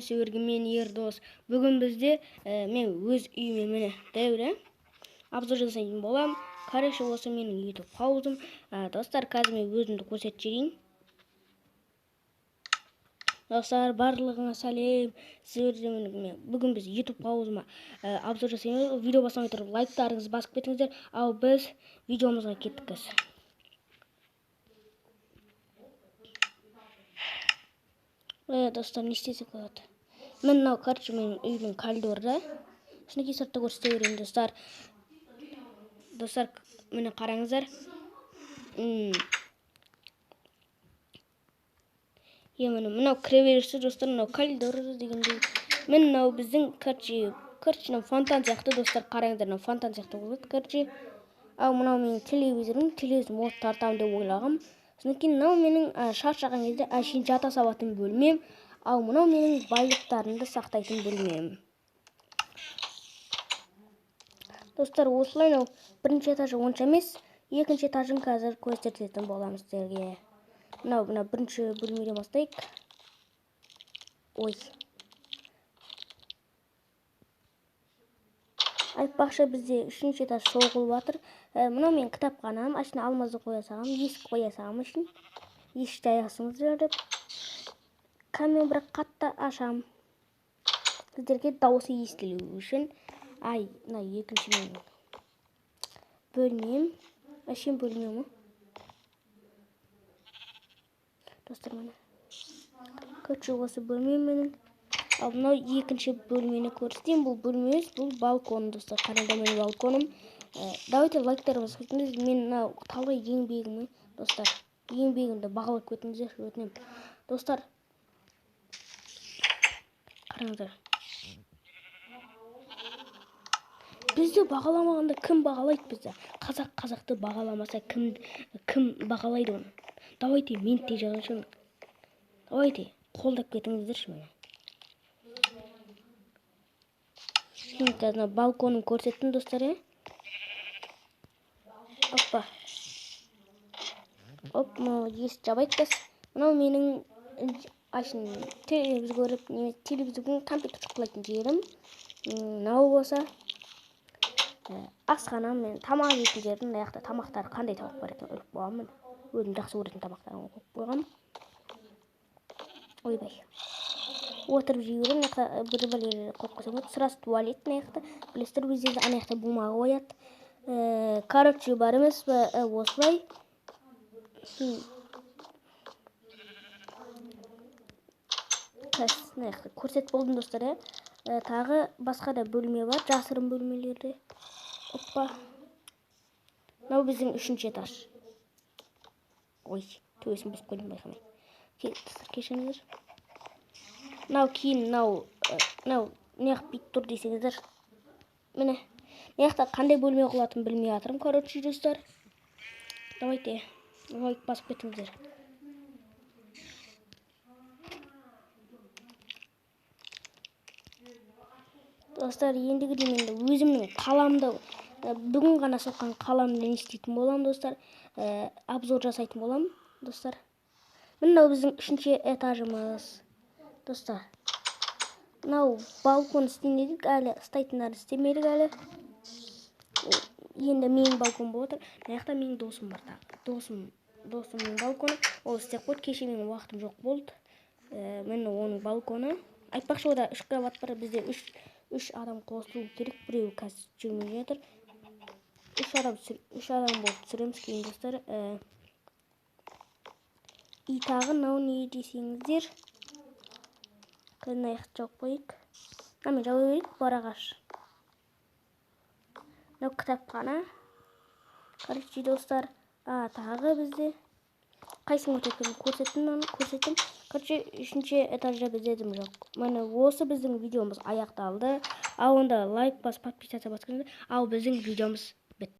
Сіздерге мен Ердос. Бүгін бізде мен өз үйіме міне дәуірі обзор жасайтын болам. Короче, осы менің YouTube паузым. Достар, қазір мен өзімді көрсетіп жіберейін. Достар, барлығыңа сәлем. Сіздерге бүгін біз YouTube паузыма обзор жасаймыз. Видео басамай тұрып лайктарыңызды басып кетіңіздер. Ал біз видеомызға кеттік. Достар, не істесек болады? Мен мынау короче менің үйдің коридоры. Шынекей сыртта көрсете берейін, достар. Достар, міне қараңыздар. Мынау кіре берісі, достар, мынау коридор дегендей. Мен мынау біздің короче фонтан сияқты, достар, қараңыздар, мынау фонтан сияқты болады, короче. Ал мынау менің телевизорым от тартамын деп ойлағам. Содан кейін мынау менің шаршаған кезде әшейін жата салатын бөлмем. Ал мынау менің байлықтарымды сақтайтын бөлмем. Достар, осылай мынау бірінші этажы онша емес, екінші этажын қазір көрсететін боламыз сіздерге. Мынау бірінші бөлмеден бастайық. Ой. Айтпақшы, бізде үшінші этаж соғылып жатыр. Мынау мен кітапханам, ашына алмазды қоя салам, есік қоя салам үшін. Есікті аясыңыздар деп. Камен бірақ қатты ашам. Сіздерге дауысы естілу үшін. Ай, мына екінші менің бөлмем. Әшейін бөлмем. Достар, міне. Короче, осы бөлмем менің. Ал мынау екінші бөлмені көрсетейін. Бұл бөлмеміз, бұл балкон, достар. Қараңыздар, менің балконым. Давайте лайктарыңызды кетіңіздер. Мен мынау талай еңбегімді, достар, еңбегімді бағалап кетіңіздер, өтінемін. Достар, қараңыздар. Бізді бағаламағанда кім бағалайды бізді? Қазақты бағаламаса кім бағалайды оны? Давайте мен те жазышын. Давайте қолдап кетіңіздерші мені. Қазір балконын көрсеттім, достар. Оппа. Оп, мынау есік жабайық. Мынау менің телевизор көріп, телевизордың компьютер шықпылайтын жерім. Мынау болса асханам, мен тамақ жейтін жерім. Мына жақта тамақтар қандай тамақ бар екен іліп қойғанмын. Өзім жақсы көретін тамақтарын қойып қойғам. Ойбай. Отырып жей көрем. Мына жақта бір бәле қойып қойсам болады. Сырасы туалет мына жақта. Білесіздер, бізде ана жақта бумага қояды. Короче, бар емес пе осылай. Мына жақта көрсетіп болдым, достар. Тағы басқа да бөлме бар, жасырын бөлмелерде. Оппа. Мынау біздің үшінші этаж. Ой, төбесін бұзып қойдым, байқамай. Кешіріңіздер. Мынау кейін, мынау неғып бүйтіп тұр десеңіздер. Міне, неғақта қандай бөлме құлатын білмей жатырмын, короче, достар. Давайте лайк басып кетіңіздер. Достар, ендігі мен өзімнің қаламды, бүгін ғана соққан қаламды не істейтін болам, достар. Обзор жасайтын болам, достар. Мынау біздің үшінші этажымыз, достар. Мынау балкон істемедік әлі, істейтіндарды істемедік әлі. Енді менің балкон болып отыр. Мына жақта менің досым бар. Досымның балконы. Ол істеп қойды, кеше менің уақытым жоқ болды. Міне оның балконы. Айтпақшы, ода 3 кровать бар. Бізде 3 адам қосылу керек. Біреуі қазір жүрмей жатыр. 3 адам болып түсіреміз кейін, достар. И тағы мынау не десеңіздер. Мына жақты жауып қойып. Мен жауып берейік, бар ағаш. Мынау кітапхана. Короче, достар, тағы бізде қайсың өтетін көрсеттім. Короче, үшінші этажда бізде дым жоқ. Міне осы біздің видеомыз аяқталды. Ал онда лайк бас, подписаться басқанды. Ал біздің видеомыз